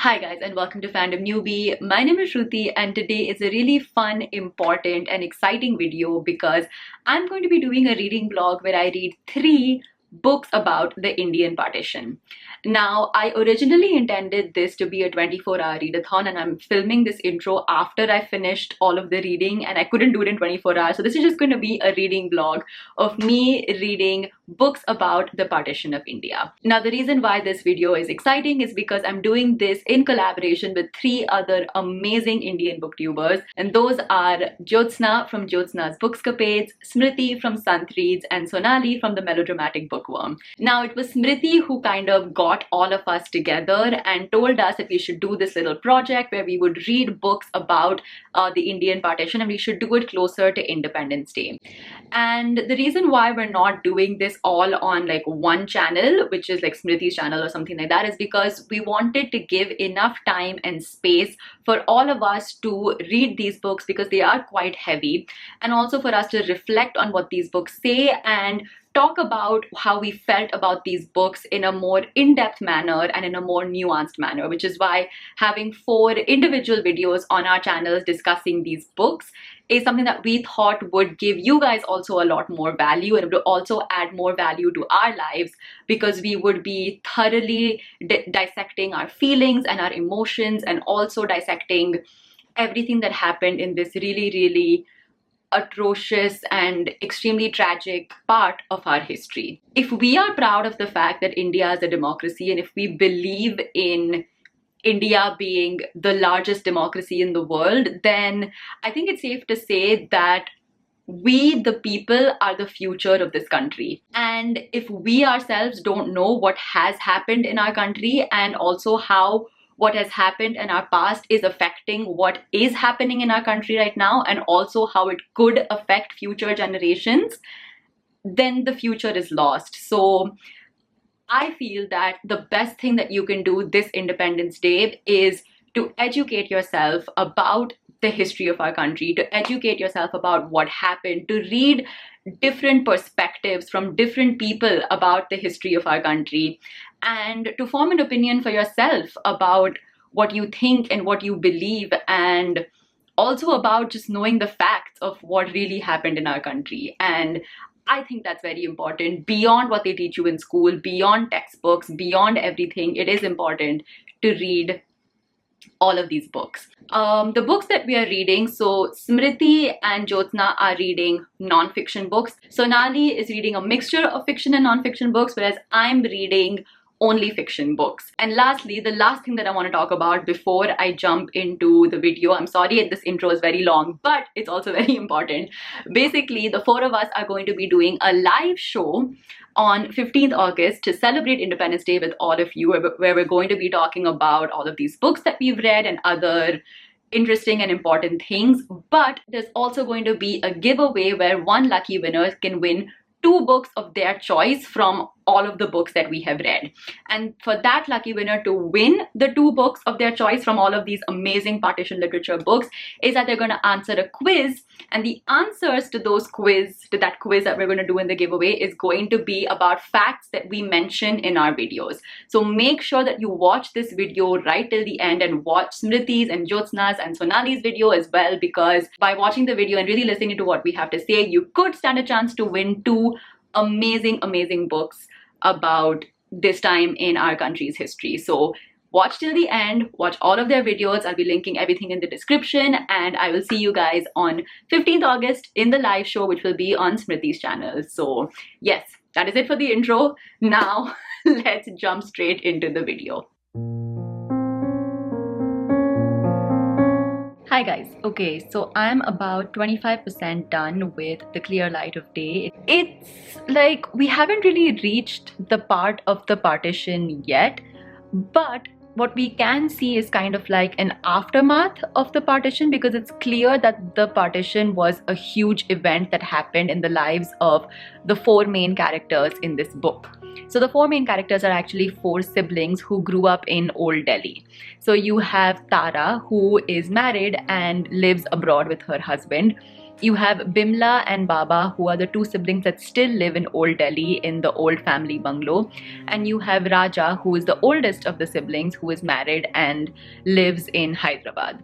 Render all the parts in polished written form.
Hi guys and welcome to Fandom Newbie. My name is Shruti and today is a really fun, important and exciting video because I'm going to be doing a reading vlog where I read 3 books about the Indian partition. Now, I originally intended this to be a 24-hour readathon and I'm filming this intro after I finished all of the reading and I couldn't do it in 24 hours. So this is just going to be a reading vlog of me reading books about the partition of India. Now, the reason why this video is exciting is because I'm doing this in collaboration with 3 other amazing Indian booktubers, and those are Jyotsna from Jyotsna's Bookscapades, Smriti from Sant Reads, and Sonali from the Melodramatic Bookworm. Now, it was Smriti who kind of got all of us together and told us that we should do this little project where we would read books about the Indian partition and we should do it closer to Independence Day. And the reason why we're not doing this all on like one channel, which is like Smriti's channel or something like that, is because we wanted to give enough time and space for all of us to read these books because they are quite heavy, and also for us to reflect on what these books say and talk about how we felt about these books in a more in-depth manner and in a more nuanced manner, which is why having 4 individual videos on our channels discussing these books is something that we thought would give you guys also a lot more value, and it would also add more value to our lives because we would be thoroughly dissecting our feelings and our emotions and also dissecting everything that happened in this really atrocious and extremely tragic part of our history. If we are proud of the fact that India is a democracy and if we believe in India being the largest democracy in the world, then I think it's safe to say that we, the people, are the future of this country. And if we ourselves don't know what has happened in our country and also how what has happened in our past is affecting what is happening in our country right now and also how it could affect future generations, then the future is lost. So I feel that the best thing that you can do this Independence Day is to educate yourself about the history of our country, to educate yourself about what happened, to read different perspectives from different people about the history of our country, and to form an opinion for yourself about what you think and what you believe, and also about just knowing the facts of what really happened in our country. And I think that's very important. Beyond what they teach you in school, beyond textbooks, beyond everything, it is important to read all of these books. The books that we are reading, so Smriti and Jyotsna are reading non-fiction books. Sonali is reading a mixture of fiction and non-fiction books, whereas I'm reading only fiction books. And lastly, the last thing that I want to talk about before I jump into the video, I'm sorry this intro is very long, but it's also very important. Basically, the 4 of us are going to be doing a live show on 15th August to celebrate Independence Day with all of you, where we're going to be talking about all of these books that we've read and other interesting and important things. But there's also going to be a giveaway where one lucky winner can win 2 books of their choice from all of the books that we have read. And for that lucky winner to win the 2 books of their choice from all of these amazing partition literature books is that they're going to answer a quiz, and the answers to that quiz that we're going to do in the giveaway is going to be about facts that we mention in our videos. So make sure that you watch this video right till the end and watch Smriti's and Jyotsna's and Sonali's video as well, because by watching the video and really listening to what we have to say, you could stand a chance to win 2 amazing books about this time in our country's history. So watch till the end, watch all of their videos. I'll be linking everything in the description, and I will see you guys on 15th August in the live show, which will be on Smriti's channel. So yes, that is it for the intro. Now let's jump straight into the video. Hi guys, okay, so I'm about 25% done with The Clear Light of Day. It's like we haven't really reached the part of the partition yet, but what we can see is kind of like an aftermath of the partition, because it's clear that the partition was a huge event that happened in the lives of the 4 main characters in this book. So the 4 main characters are actually 4 siblings who grew up in Old Delhi. So you have Tara, who is married and lives abroad with her husband. You have Bimla and Baba, who are the two siblings that still live in Old Delhi in the old family bungalow. And you have Raja, who is the oldest of the siblings, who is married and lives in Hyderabad.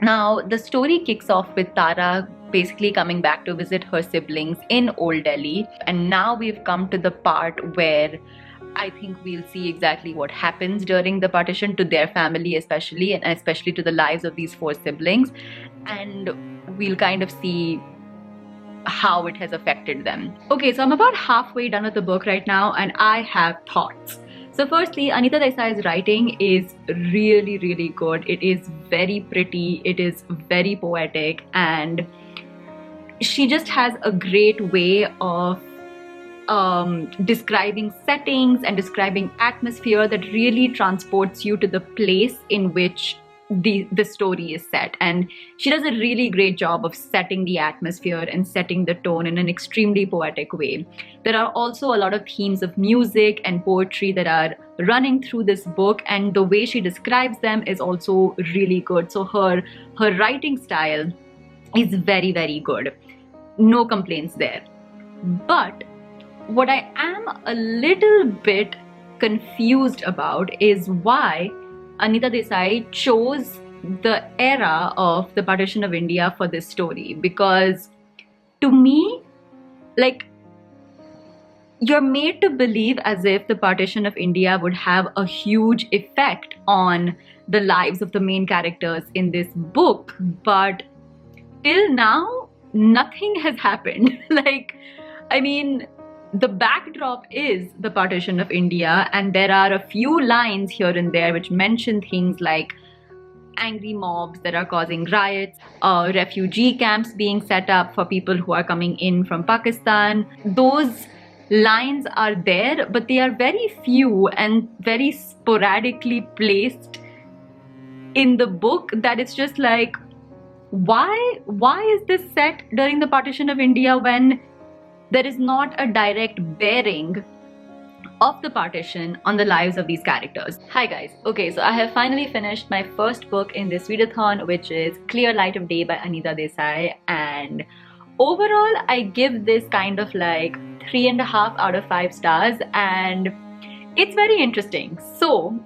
Now, the story kicks off with Tara basically coming back to visit her siblings in Old Delhi. And now we've come to the part where I think we'll see exactly what happens during the partition to their family, especially, and especially to the lives of these four siblings. And we'll kind of see how it has affected them. Okay, so I'm about halfway done with the book right now, and I have thoughts. So firstly, Anita Desai's writing is really, really good. It is very pretty, it is very poetic, and she just has a great way of describing settings and describing atmosphere that really transports you to the place in which the story is set. And she does a really great job of setting the atmosphere and setting the tone in an extremely poetic way. There are also a lot of themes of music and poetry that are running through this book, and the way she describes them is also really good. So her writing style is very, very good. No complaints there. But what I am a little bit confused about is why Anita Desai chose the era of the Partition of India for this story. Because to me, like, you're made to believe as if the Partition of India would have a huge effect on the lives of the main characters in this book, but till now, nothing has happened. Like, I mean, the backdrop is the Partition of India, and there are a few lines here and there which mention things like angry mobs that are causing riots, refugee camps being set up for people who are coming in from Pakistan. Those lines are there, but they are very few and very sporadically placed in the book, that it's just like, why is this set during the Partition of India when there is not a direct bearing of the partition on the lives of these characters? Hi guys, okay, so I have finally finished my first book in this readathon, which is Clear Light of Day by Anita Desai, and overall I give this kind of like 3.5 out of 5 stars, and it's very interesting. So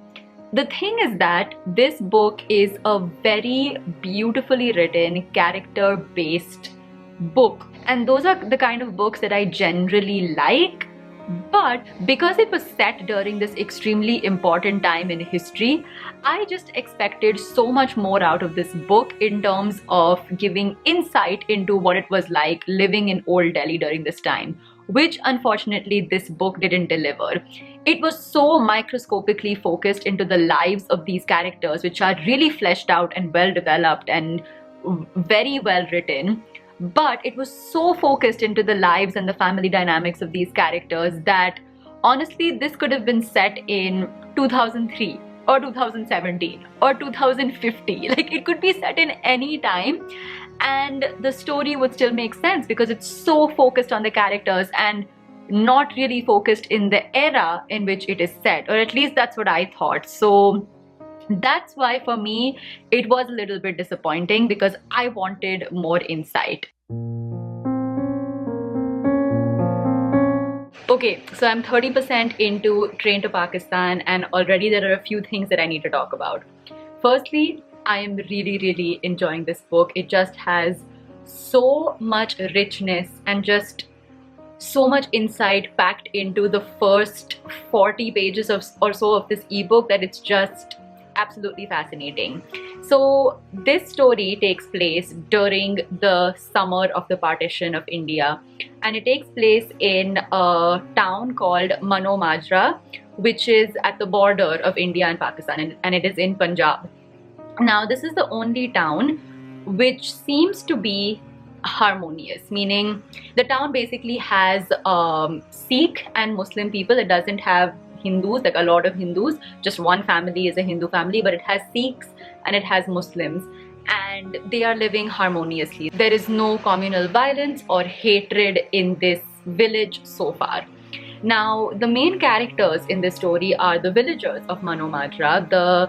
the thing is that this book is a very beautifully written, character-based book, and those are the kind of books that I generally like. But because it was set during this extremely important time in history, I just expected so much more out of this book in terms of giving insight into what it was like living in Old Delhi during this time, which unfortunately this book didn't deliver. It was so microscopically focused into the lives of these characters, which are really fleshed out and well developed and very well written. But it was so focused into the lives and the family dynamics of these characters that honestly this could have been set in 2003 or 2017 or 2050. Like, it could be set in any time and the story would still make sense, because it's so focused on the characters and not really focused in the era in which it is set, or at least that's what I thought. So that's why for me it was a little bit disappointing, because I wanted more insight. Okay, so I'm 30% into Train to Pakistan, and already there are a few things that I need to talk about. Firstly, I am really, really enjoying this book. It just has so much richness and just so much insight packed into the first 40 pages or so of this ebook that it's just absolutely fascinating. So this story takes place during the summer of the Partition of India, and it takes place in a town called Mano Majra, which is at the border of India and Pakistan, and it is in Punjab. Now this is the only town which seems to be harmonious, meaning the town basically has Sikh and Muslim people. It doesn't have Hindus, like a lot of Hindus. Just one family is a Hindu family, but it has Sikhs and it has Muslims, and they are living harmoniously. There is no communal violence or hatred in this village so far. Now the main characters in this story are the villagers of Mano Majra. The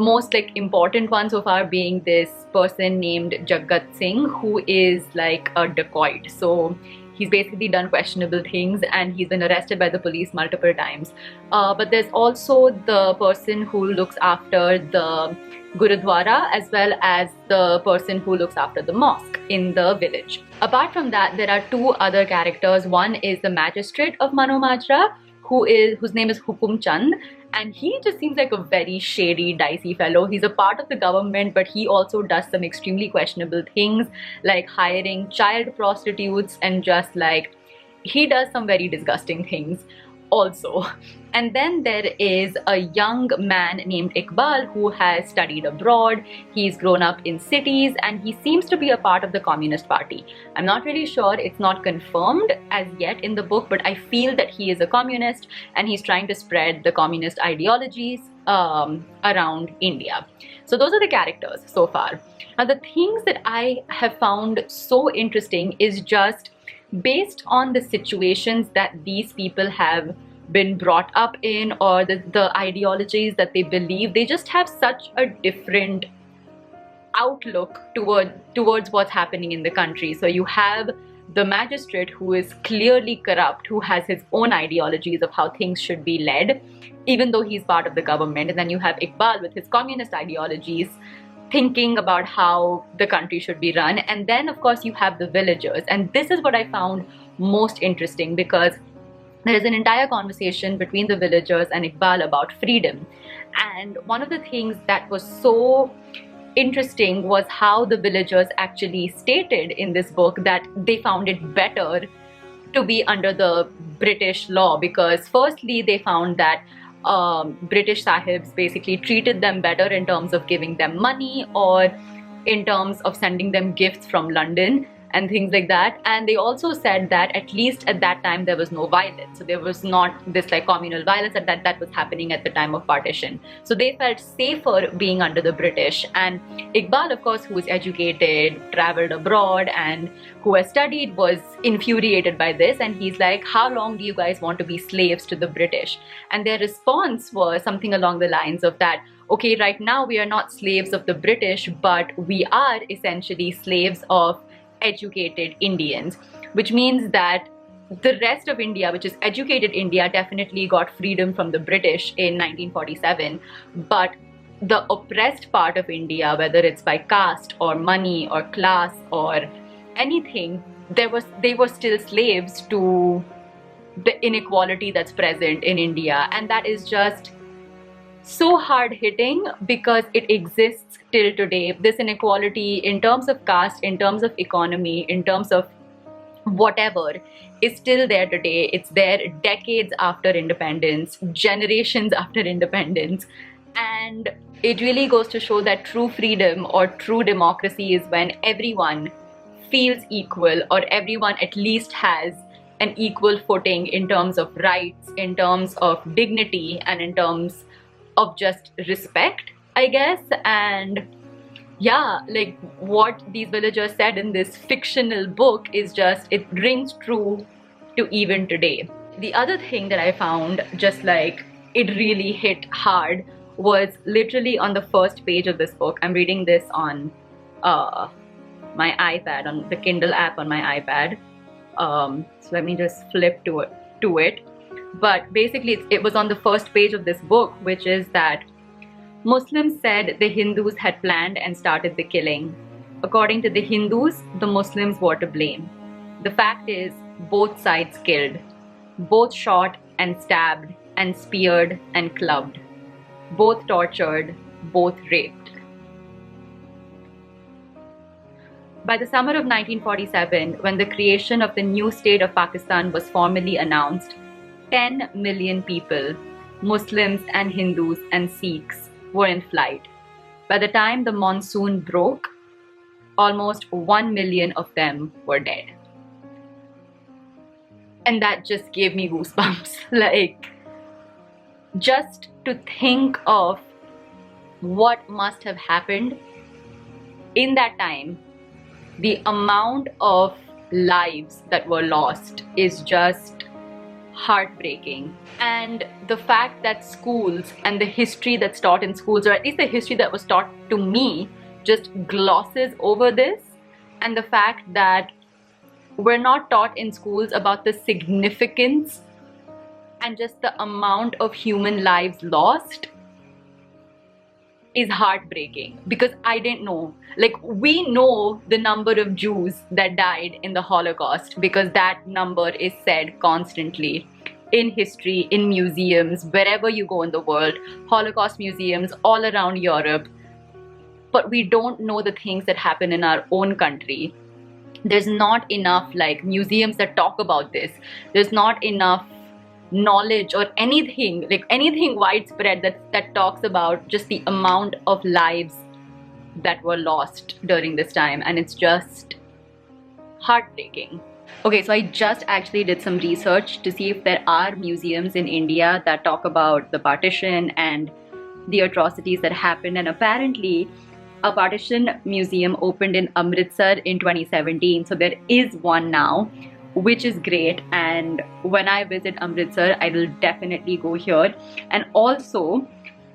most like important one so far being this person named Jagat Singh, who is like a dacoit. So he's basically done questionable things and he's been arrested by the police multiple times. But there's also the person who looks after the Gurudwara, as well as the person who looks after the mosque in the village. Apart from that, there are two other characters. One is the magistrate of Mano Majra, whose name is Hukum Chand, and he just seems like a very shady, dicey fellow. He's a part of the government, but he also does some extremely questionable things, like hiring child prostitutes, and just like he does some very disgusting things also. And then there is a young man named Iqbal who has studied abroad. He's grown up in cities and he seems to be a part of the Communist Party. I'm not really sure, it's not confirmed as yet in the book, but I feel that he is a communist and he's trying to spread the communist ideologies around India. So those are the characters so far. Now the things that I have found so interesting is just based on the situations that these people have been brought up in, or the ideologies that they believe, they just have such a different outlook towards what's happening in the country. So you have the magistrate who is clearly corrupt, who has his own ideologies of how things should be led, even though he's part of the government. And then you have Iqbal with his communist ideologies, thinking about how the country should be run. And then of course you have the villagers, and this is what I found most interesting, because there is an entire conversation between the villagers and Iqbal about freedom. And one of the things that was so interesting was how the villagers actually stated in this book that they found it better to be under the British law, because firstly they found that British sahibs basically treated them better in terms of giving them money or in terms of sending them gifts from London and things like that. And they also said that at least at that time there was no violence. So there was not this like communal violence that was happening at the time of partition. So they felt safer being under the British. And Iqbal, of course, who is educated, traveled abroad, and who has studied, was infuriated by this. And he's like, how long do you guys want to be slaves to the British? And their response was something along the lines of that, okay, right now we are not slaves of the British, but we are essentially slaves of educated Indians, which means that the rest of India, which is educated India, definitely got freedom from the British in 1947, but the oppressed part of India, whether it's by caste or money or class or anything, they were still slaves to the inequality that's present in India. And that is just so hard hitting because it exists till today. This inequality in terms of caste, in terms of economy, in terms of whatever, is still there today. It's there decades after independence, generations after independence. And it really goes to show that true freedom or true democracy is when everyone feels equal, or everyone at least has an equal footing in terms of rights, in terms of dignity, and in terms of just respect, I guess. And yeah, like what these villagers said in this fictional book is just, it rings true to even today. The other thing that I found just like it really hit hard was literally on the first page of this book. I'm reading this on my iPad, on the Kindle app on my iPad. So let me just flip to it. But basically it was on the first page of this book, which is that Muslims said the Hindus had planned and started the killing. According to the Hindus, the Muslims were to blame. The fact is, both sides killed. Both shot and stabbed and speared and clubbed. Both tortured, both raped. By the summer of 1947, when the creation of the new state of Pakistan was formally announced, 10 million people, Muslims and Hindus and Sikhs, were in flight. By the time the monsoon broke, almost 1 million of them were dead. And that just gave me goosebumps. Like, just to think of what must have happened in that time, the amount of lives that were lost is just heartbreaking. And the fact that schools and the history that's taught in schools, or at least the history that was taught to me, just glosses over this, and the fact that we're not taught in schools about the significance and just the amount of human lives lost is heartbreaking, because I didn't know. Like, we know the number of Jews that died in the Holocaust because that number is said constantly in history, in museums, wherever you go in the world, Holocaust museums all around Europe. But we don't know the things that happen in our own country. There's not enough like museums that talk about this. There's not enough knowledge or anything widespread that talks about just the amount of lives that were lost during this time, and it's just heartbreaking. Okay, so I just actually did some research to see if there are museums in India that talk about the partition and the atrocities that happened, and apparently a partition museum opened in Amritsar in 2017, so there is one now, which is great. And when I visit Amritsar, I will definitely go here. And also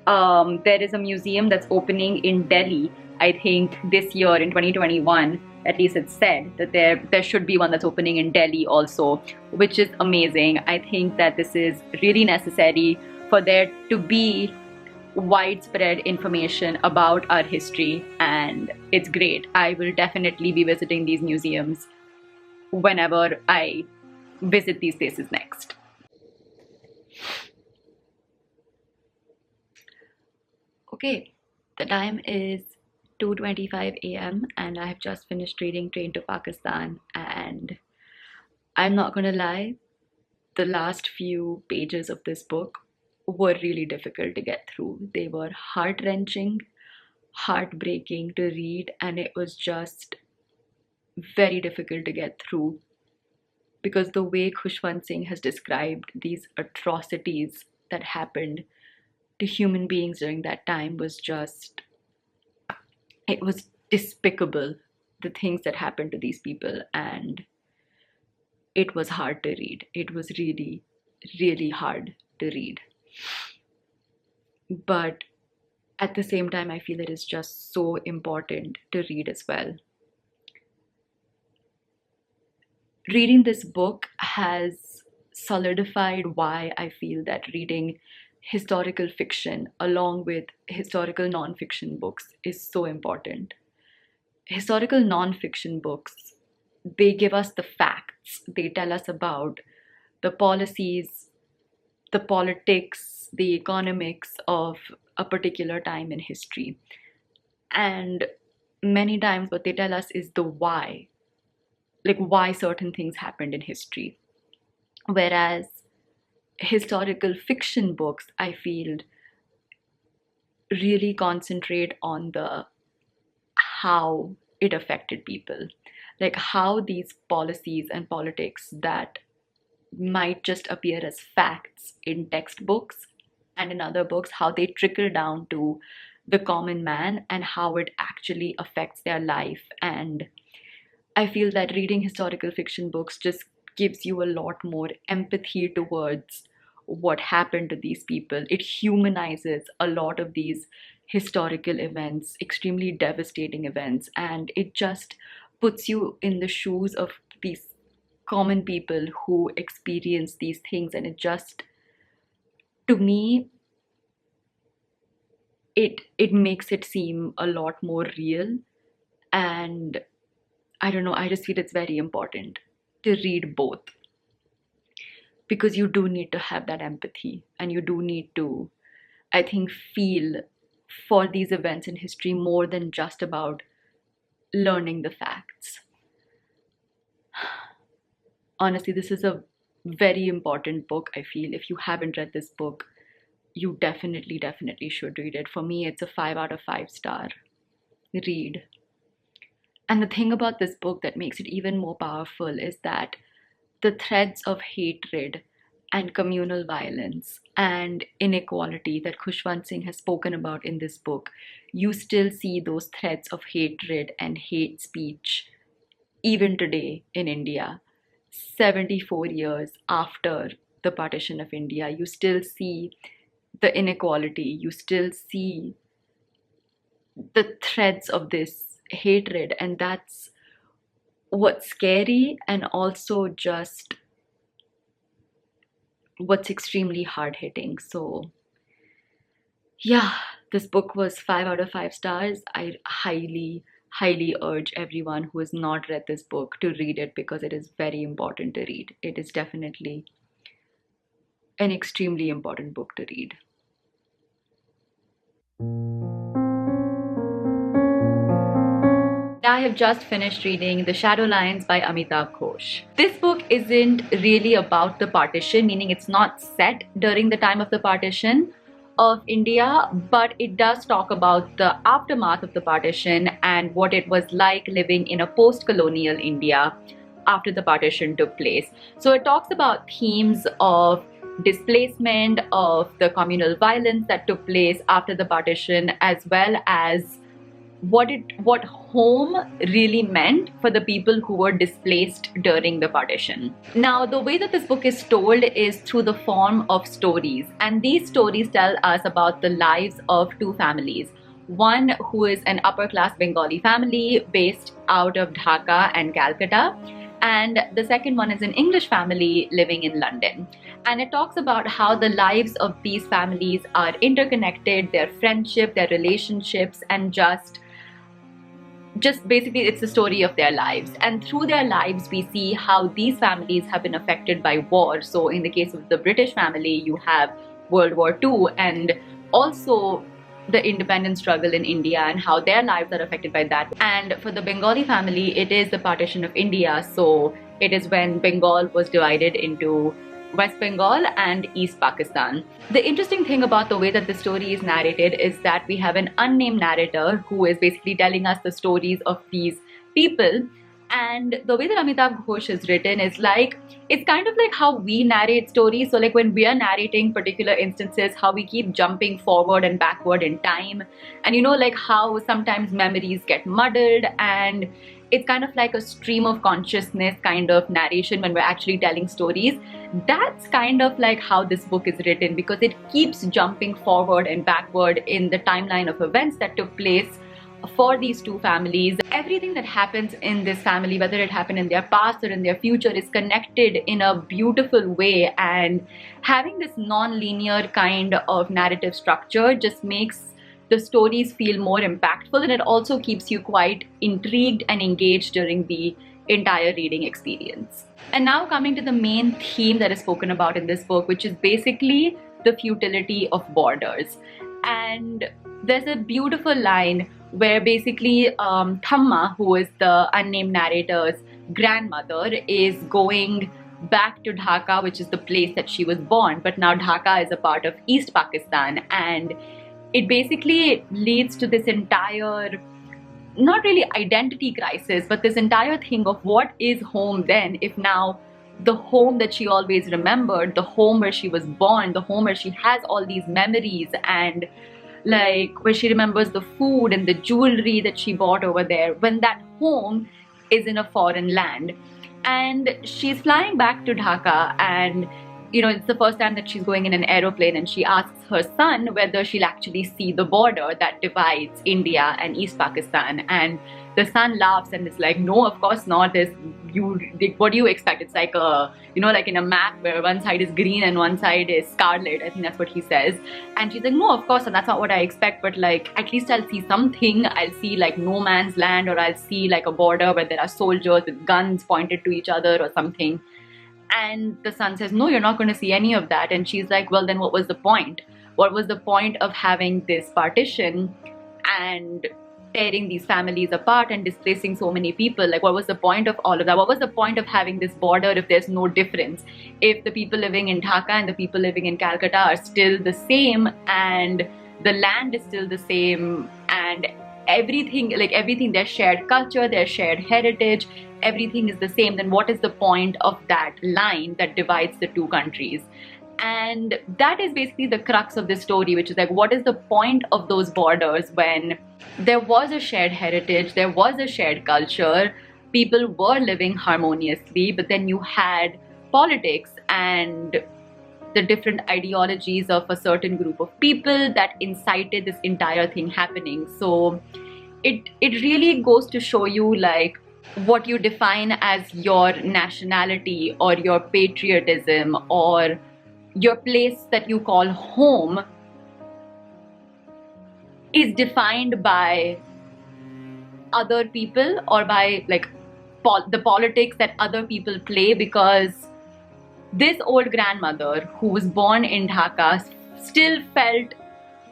there is a museum that's opening in Delhi, I think this year in 2021. At least it's said that there should be one that's opening in Delhi also, which is amazing. I think that this is really necessary for there to be widespread information about our history, and it's great. I will definitely be visiting these museums whenever I visit these places next. Okay, the time is 2:25 a.m. and I have just finished reading Train to Pakistan, and I'm not gonna lie, the last few pages of this book were really difficult to get through. They were heart-wrenching, heartbreaking to read, and it was just very difficult to get through, because the way Khushwant Singh has described these atrocities that happened to human beings during that time was just, it was despicable, the things that happened to these people, and it was hard to read. It was really, really hard to read. But at the same time, I feel it is just so important to read as well. Reading this book has solidified why I feel that reading historical fiction along with historical non-fiction books is so important. Historical non-fiction books, they give us the facts. They tell us about the policies, the politics, the economics of a particular time in history. And many times what they tell us is the why, like why certain things happened in history. Whereas historical fiction books, I feel, really concentrate on the how it affected people, like how these policies and politics that might just appear as facts in textbooks and in other books, how they trickle down to the common man and how it actually affects their life. And I feel that reading historical fiction books just gives you a lot more empathy towards what happened to these people. It humanizes a lot of these historical events, extremely devastating events, and it just puts you in the shoes of these common people who experience these things. And it just, to me, it makes it seem a lot more real. And I don't know, I just feel it's very important to read both, because you do need to have that empathy and you do need to, I think, feel for these events in history more than just about learning the facts. Honestly, this is a very important book, I feel. If you haven't read this book, you definitely should read it. For me, it's a 5 out of 5 star read. And the thing about this book that makes it even more powerful is that the threads of hatred and communal violence and inequality that Khushwant Singh has spoken about in this book, you still see those threads of hatred and hate speech even today in India, 74 years after the partition of India. You still see the inequality, you still see the threads of this hatred, and that's what's scary and also just what's extremely hard hitting. So, yeah, this book was 5 out of 5 stars. I highly urge everyone who has not read this book to read it because it is very important to read. It is definitely an extremely important book to read. I have just finished reading The Shadow Lions by Amitav Ghosh. This book isn't really about the partition, meaning it's not set during the time of the partition of India, but it does talk about the aftermath of the partition and what it was like living in a post-colonial India after the partition took place. So it talks about themes of displacement, of the communal violence that took place after the partition, as well as what home really meant for the people who were displaced during the partition. Now, the way that this book is told is through the form of stories, and these stories tell us about the lives of two families. One who is an upper class Bengali family based out of Dhaka and Calcutta, and the second one is an English family living in London. And it talks about how the lives of these families are interconnected, their friendship, their relationships, and just basically it's the story of their lives. And through their lives we see how these families have been affected by war. So in the case of the British family, you have World War II, and also the independence struggle in India and how their lives are affected by that. And for the Bengali family, it is the partition of India. So it is when Bengal was divided into West Bengal and East Pakistan. The interesting thing about the way that the story is narrated is that we have an unnamed narrator who is basically telling us the stories of these people. And the way that Amitav Ghosh is written is like, it's kind of like how we narrate stories. So like when we are narrating particular instances, how we keep jumping forward and backward in time. And you know, like how sometimes memories get muddled, and it's kind of like a stream of consciousness kind of narration when we're actually telling stories. That's kind of like how this book is written, because it keeps jumping forward and backward in the timeline of events that took place for these two families. Everything that happens in this family, whether it happened in their past or in their future, is connected in a beautiful way, and having this non-linear kind of narrative structure just makes the stories feel more impactful, and it also keeps you quite intrigued and engaged during the entire reading experience. And now coming to the main theme that is spoken about in this book, which is basically the futility of borders. And there's a beautiful line where basically Thamma, who is the unnamed narrator's grandmother, is going back to Dhaka, which is the place that she was born, but now Dhaka is a part of East Pakistan, and it basically leads to this entire, not really identity crisis, but this entire thing of what is home then, if now the home that she always remembered, the home where she was born, the home where she has all these memories, and like where she remembers the food and the jewelry that she bought over there, when that home is in a foreign land. And she's flying back to Dhaka, and you know, it's the first time that she's going in an aeroplane, and she asks her son whether she'll actually see the border that divides India and East Pakistan. And the son laughs and is like, no, of course not. What do you expect? It's like a, you know, like in a map where one side is green and one side is scarlet. I think that's what he says. And she's like, no, of course, and that's not what I expect. But like, at least I'll see something. I'll see like no man's land, or I'll see like a border where there are soldiers with guns pointed to each other or something. And the son says, no, you're not going to see any of that. And she's like, well, then what was the point? What was the point of having this partition and tearing these families apart and displacing so many people? Like, what was the point of all of that? What was the point of having this border if there's no difference? If the people living in Dhaka and the people living in Calcutta are still the same, and the land is still the same, and everything, their shared culture, their shared heritage, everything is the same, then what is the point of that line that divides the two countries? And that is basically the crux of this story, which is like, what is the point of those borders when there was a shared heritage, there was a shared culture, people were living harmoniously, but then you had politics and the different ideologies of a certain group of people that incited this entire thing happening. So it really goes to show you like what you define as your nationality or your patriotism or your place that you call home is defined by other people or by like the politics that other people play, because this old grandmother who was born in Dhaka still felt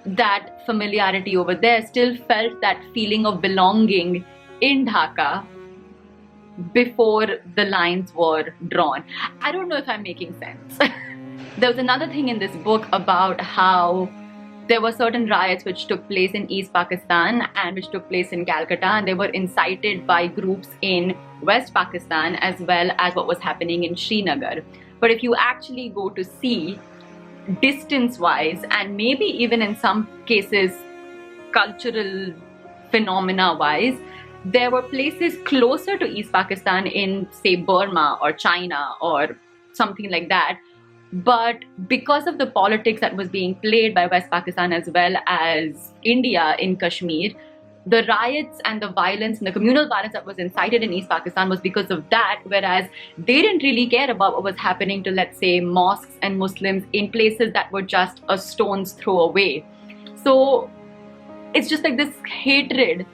that familiarity over there, still felt that feeling of belonging in Dhaka before the lines were drawn. I don't know if I'm making sense. There was another thing in this book about how there were certain riots which took place in East Pakistan and which took place in Calcutta, and they were incited by groups in West Pakistan as well as what was happening in Srinagar. But if you actually go to see distance-wise and maybe even in some cases cultural phenomena-wise, there were places closer to East Pakistan in, say, Burma or China or something like that. But because of the politics that was being played by West Pakistan as well as India in Kashmir, the riots and the violence and the communal violence that was incited in East Pakistan was because of that, whereas they didn't really care about what was happening to, let's say, mosques and Muslims in places that were just a stone's throw away. So it's just like this hatred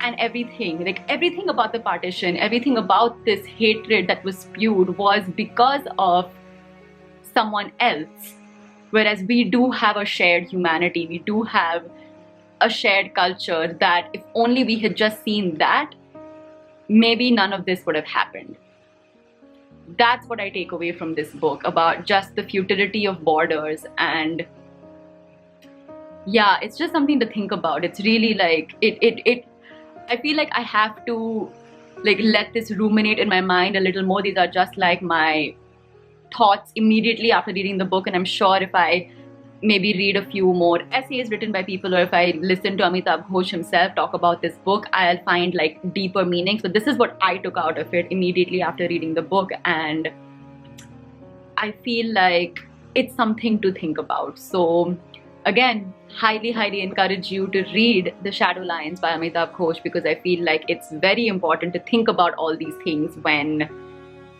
and everything, like everything about the partition, everything about this hatred that was spewed was because of someone else, whereas we do have a shared humanity, we do have a shared culture that if only we had just seen that, maybe none of this would have happened. That's what I take away from this book, about just the futility of borders. And yeah, it's just something to think about. It's really like I feel like I have to like let this ruminate in my mind a little more. These are just like my thoughts immediately after reading the book, and I'm sure if I maybe read a few more essays written by people, or if I listen to Amitabh Ghosh himself talk about this book, I'll find like deeper meanings. But this is what I took out of it immediately after reading the book, and I feel like it's something to think about. So again, highly encourage you to read The Shadow Lines by Amitabh Ghosh, because I feel like it's very important to think about all these things when,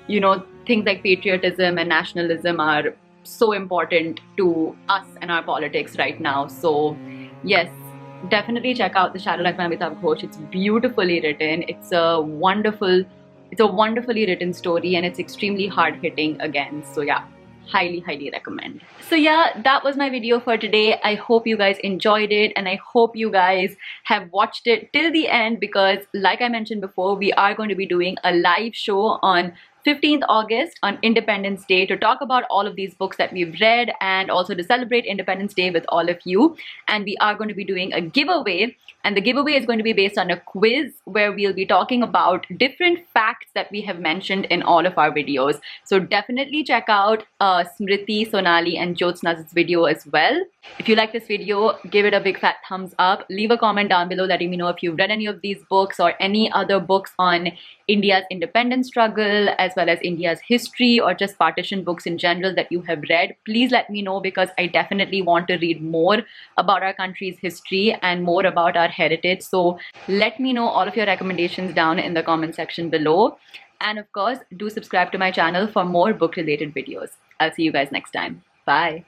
you know, things like patriotism and nationalism are so important to us and our politics right now. So yes, definitely check out The Shadow Lines by Amitabh Ghosh. It's beautifully written. It's a wonderfully written story, and it's extremely hard-hitting again. So yeah, highly recommend. So yeah, that was my video for today. I hope you guys enjoyed it, and I hope you guys have watched it till the end, because like I mentioned before, we are going to be doing a live show on 15th August on Independence Day to talk about all of these books that we've read and also to celebrate Independence Day with all of you. And we are going to be doing a giveaway, and the giveaway is going to be based on a quiz where we'll be talking about different facts that we have mentioned in all of our videos. So definitely check out Smriti, Sonali and Jyotsna's video as well. If you like this video, give it a big fat thumbs up. Leave a comment down below letting me know if you've read any of these books or any other books on India's independence struggle as well as India's history, or just partition books in general that you have read. Please let me know, because I definitely want to read more about our country's history and more about our heritage. So let me know all of your recommendations down in the comment section below. And of course, do subscribe to my channel for more book related videos. I'll see you guys next time. Bye.